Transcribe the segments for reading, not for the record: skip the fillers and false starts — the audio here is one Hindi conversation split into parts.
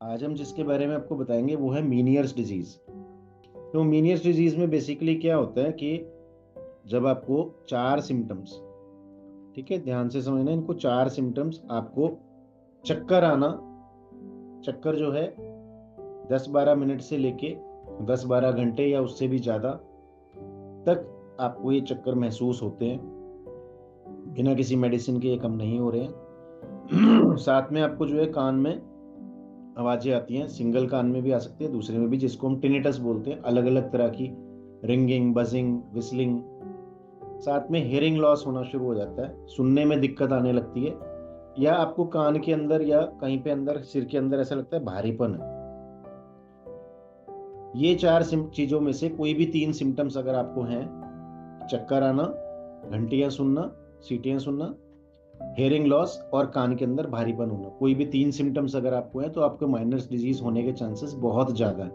आज हम जिसके बारे में आपको बताएंगे वो है मीनियर्स डिजीज। तो मीनियर्स डिजीज में बेसिकली क्या होता है कि जब आपको चार सिम्टम्स, ठीक है, ध्यान से समझना, इनको चार सिम्टम्स आपको चक्कर आना, चक्कर जो है 10-12 मिनट से लेके 10-12 घंटे या उससे भी ज़्यादा तक आपको ये चक्कर महसूस होते हैं, बिना किसी मेडिसिन के ये कम नहीं हो रहे हैं। साथ में आपको जो है कान में आवाज़ें आती हैं, सिंगल कान में भी आ सकती है, दूसरे में भी, जिसको हम टिनिटस बोलते हैं, अलग अलग तरह की रिंगिंग, बजिंग, विस्लिंग। साथ में हियरिंग लॉस होना शुरू हो जाता है, सुनने में दिक्कत आने लगती है, या आपको कान के अंदर या कहीं पे अंदर सिर के अंदर ऐसा लगता है भारीपन है। ये चार चीजों में से कोई भी तीन सिम्टम्स अगर आपको हैं, चक्कर आना, घंटियां सुनना, सीटियां सुनना, हेयरिंग लॉस और कान के अंदर भारीपन होना, कोई भी तीन सिम्टम्स अगर आपको है तो आपको माइनर्स डिजीज होने के चांसेस बहुत ज्यादा है।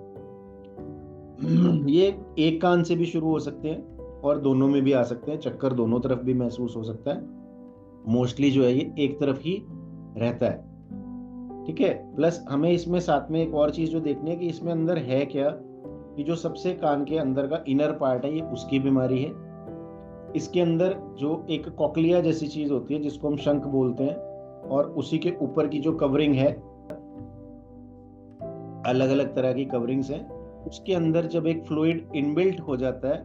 ये एक कान से भी शुरू हो सकते हैं और दोनों में भी आ सकते हैं, चक्कर दोनों तरफ भी महसूस हो सकता है। मोस्टली जो है ये एक तरफ ही रहता है, ठीक है। प्लस हमें इसमें साथ में एक और चीज जो देखनी है कि इसमें अंदर है क्या, कि जो सबसे कान के अंदर का इनर पार्ट है ये उसकी बीमारी है। इसके अंदर जो एक कॉकलिया जैसी चीज होती है जिसको हम शंख बोलते हैं, और उसी के ऊपर की जो कवरिंग है, अलग अलग तरह की कवरिंग्स हैं, उसके अंदर जब एक फ्लूइड इनबिल्ट हो जाता है,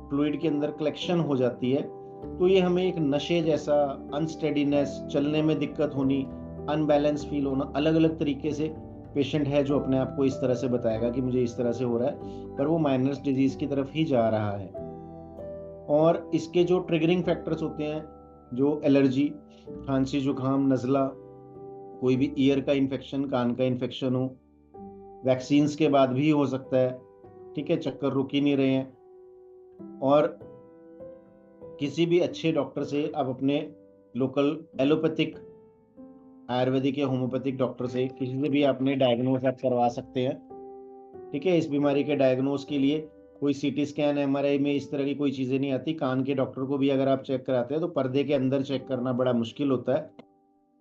फ्लूइड के अंदर कलेक्शन हो जाती है, तो ये हमें एक नशे जैसा, अनस्टेडीनेस, चलने में दिक्कत होनी, अनबैलेंस फील होना, अलग अलग तरीके से पेशेंट है जो अपने आप को इस तरह से बताएगा कि मुझे इस तरह से हो रहा है, पर वो माइनर्स डिजीज की तरफ ही जा रहा है। और इसके जो ट्रिगरिंग फैक्टर्स होते हैं, जो एलर्जी, खांसी, जुकाम, नज़ला, कोई भी ईयर का इन्फेक्शन, कान का इन्फेक्शन हो, वैक्सीन्स के बाद भी हो सकता है, ठीक है, चक्कर रुक ही नहीं रहे हैं। और किसी भी अच्छे डॉक्टर से आप अपने लोकल एलोपैथिक, आयुर्वेदिक या होम्योपैथिक डॉक्टर से किसी से भी आपने डायग्नोज आप करवा सकते हैं, ठीक है। इस बीमारी के डायग्नोज के लिए कोई सीटी स्कैन, एमआरआई में इस तरह की कोई चीज़ें नहीं आती। कान के डॉक्टर को भी अगर आप चेक कराते हैं तो पर्दे के अंदर चेक करना बड़ा मुश्किल होता है।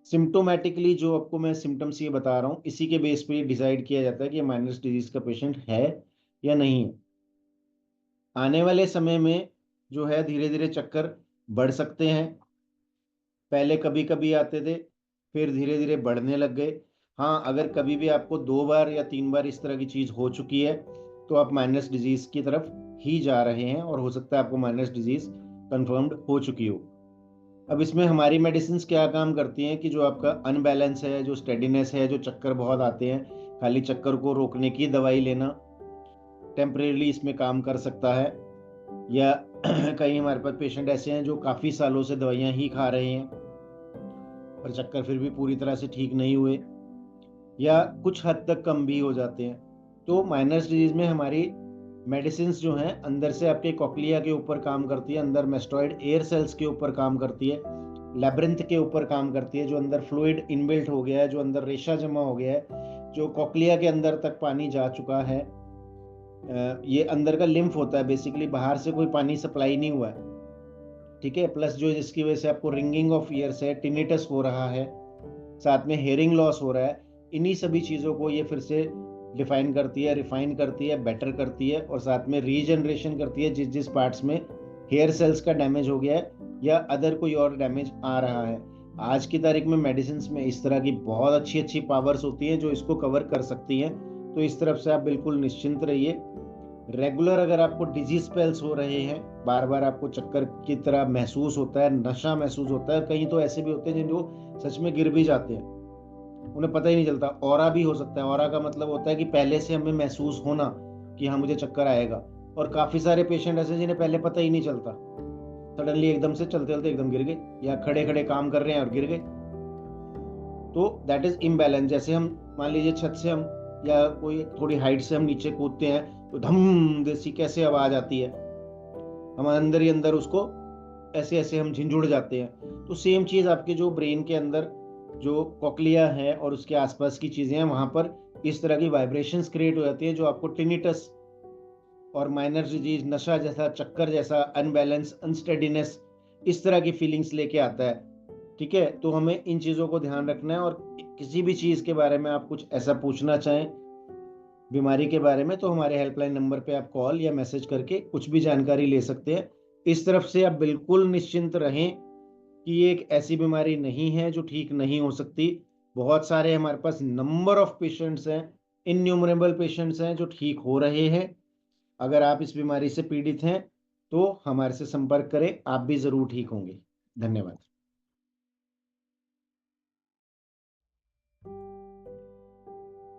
सिम्टोमेटिकली जो आपको मैं सिम्टम्स ये बता रहा हूँ, इसी के बेस पे डिसाइड किया जाता है कि माइनस डिजीज का पेशेंट है या नहीं है। आने वाले समय में जो है धीरे धीरे चक्कर बढ़ सकते हैं, पहले कभी कभी आते थे, फिर धीरे धीरे बढ़ने लग गए। हाँ, अगर कभी भी आपको 2 बार या 3 बार इस तरह की चीज़ हो चुकी है तो आप माइनस डिजीज की तरफ ही जा रहे हैं, और हो सकता है आपको माइनस डिजीज कंफर्म्ड हो चुकी हो। अब इसमें हमारी मेडिसिन क्या काम करती हैं कि जो आपका अनबैलेंस है, जो स्टेडीनेस है, जो चक्कर बहुत आते हैं, खाली चक्कर को रोकने की दवाई लेना टेम्परेली इसमें काम कर सकता है। या कई हमारे पास पेशेंट ऐसे हैं जो काफ़ी सालों से दवाइयाँ ही खा रहे हैं पर चक्कर फिर भी पूरी तरह से ठीक नहीं हुए, या कुछ हद तक कम भी हो जाते हैं। तो माइनस डिजीज में हमारी मेडिसिन जो हैं अंदर से आपके कॉकलिया के ऊपर काम करती है, अंदर मेस्टॉइड एयर सेल्स के ऊपर काम करती है, लेब्रिंथ के ऊपर काम करती है, जो अंदर फ्लूइड इनबिल्ट हो गया है, जो अंदर रेशा जमा हो गया है, जो कॉकलिया के अंदर तक पानी जा चुका है। ये अंदर का लिम्फ होता है, बेसिकली बाहर से कोई पानी सप्लाई नहीं हुआ है, ठीक है। प्लस जो जिसकी वजह से आपको रिंगिंग ऑफ ईयर्स है, टिनिटस हो रहा है, साथ में हेयरिंग लॉस हो रहा है, इन्हीं सभी चीज़ों को ये फिर से डिफाइन करती है, रिफाइन करती है, बेटर करती है, और साथ में रीजनरेशन करती है जिस जिस पार्ट्स में हेयर सेल्स का डैमेज हो गया है या अदर कोई और डैमेज आ रहा है। आज की तारीख में मेडिसिन में इस तरह की बहुत अच्छी अच्छी पावर्स होती हैं जो इसको कवर कर सकती हैं, तो इस तरफ से आप बिल्कुल निश्चिंत रहिए। रेगुलर अगर आपको डिजीज स्पेल्स हो रहे हैं, बार बार आपको चक्कर की तरह महसूस होता है, नशा महसूस होता है, कहीं तो ऐसे भी होते हैं जिनको सच में गिर भी जाते हैं, उन्हें पता ही नहीं चलता। ऑरा भी हो सकता है, ऑरा का मतलब होता है कि पहले से हमें महसूस होना कि हाँ मुझे चक्कर आएगा, और काफी सारे पेशेंट ऐसे जिन्हें पहले पता ही नहीं चलता, सडनली एकदम से चलते चलते एकदम गिर गए, या खड़े खड़े काम कर रहे हैं और गिर गए। तो दैट इज इम्बैलेंस। जैसे हम मान लीजिए छत से हम या कोई थोड़ी हाइट से हम नीचे कूदते हैं तो धम जैसी कैसे आवाज आती है, हम अंदर ही अंदर उसको ऐसे ऐसे हम झिंझुड़ जाते हैं। तो सेम चीज आपके जो ब्रेन के अंदर जो कॉकलिया है और उसके आसपास की चीजें हैं वहां पर इस तरह की वाइब्रेशंस क्रिएट हो जाती है, जो आपको टिनिटस और माइनर डिजीज, नशा जैसा, चक्कर जैसा, अनबैलेंस, अनस्टेडीनेस, इस तरह की फीलिंग्स लेके आता है, ठीक है। तो हमें इन चीज़ों को ध्यान रखना है, और किसी भी चीज़ के बारे में आप कुछ ऐसा पूछना चाहें बीमारी के बारे में, तो हमारे हेल्पलाइन नंबर पे आप कॉल या मैसेज करके कुछ भी जानकारी ले सकते हैं। इस तरफ से आप बिल्कुल निश्चिंत रहें कि ये एक ऐसी बीमारी नहीं है जो ठीक नहीं हो सकती। बहुत सारे हमारे पास नंबर ऑफ पेशेंट्स हैं, इन्यूमरेबल पेशेंट्स हैं जो ठीक हो रहे हैं। अगर आप इस बीमारी से पीड़ित हैं तो हमारे से संपर्क करें, आप भी ज़रूर ठीक होंगे। धन्यवाद।